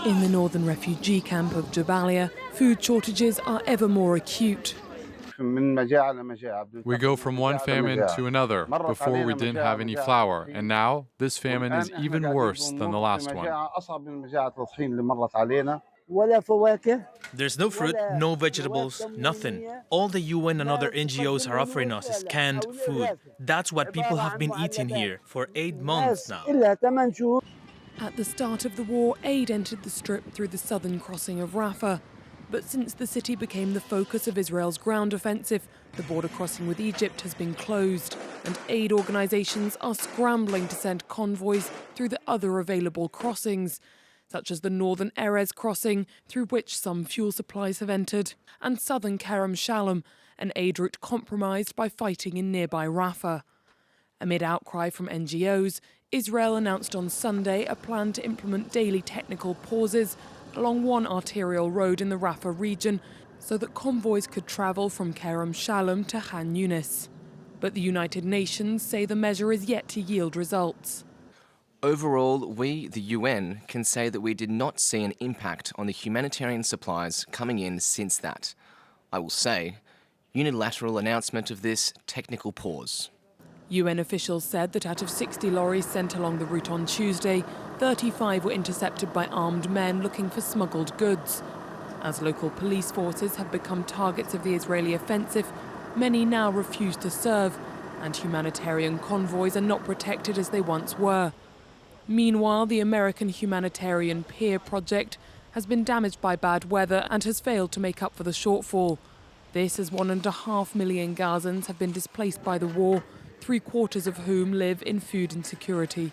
In the northern refugee camp of Jabalia, food shortages are ever more acute. We go from one famine to another. Before we didn't have any flour, and now this famine is even worse than the last one. There's no fruit, no vegetables, nothing. All the UN and other NGOs are offering us is canned food. That's what people have been eating here for 8 months now. At the start of the war, aid entered the strip through the southern crossing of Rafah. But since the city became the focus of Israel's ground offensive, the border crossing with Egypt has been closed, and aid organisations are scrambling to send convoys through the other available crossings, such as the northern Erez crossing, through which some fuel supplies have entered, and southern Kerem Shalom, an aid route compromised by fighting in nearby Rafah. Amid outcry from NGOs, Israel announced on Sunday a plan to implement daily technical pauses along one arterial road in the Rafah region so that convoys could travel from Kerem Shalom to Khan Yunis. But the United Nations say the measure is yet to yield results. Overall, we, the UN, can say that we did not see an impact on the humanitarian supplies coming in since that, I will say, unilateral announcement of this technical pause. UN officials said that out of 60 lorries sent along the route on Tuesday, 35 were intercepted by armed men looking for smuggled goods. As local police forces have become targets of the Israeli offensive, many now refuse to serve, and humanitarian convoys are not protected as they once were. Meanwhile, the American humanitarian PEER project has been damaged by bad weather and has failed to make up for the shortfall. This as 1.5 million Gazans have been displaced by the war, 3/4 of whom live in food insecurity.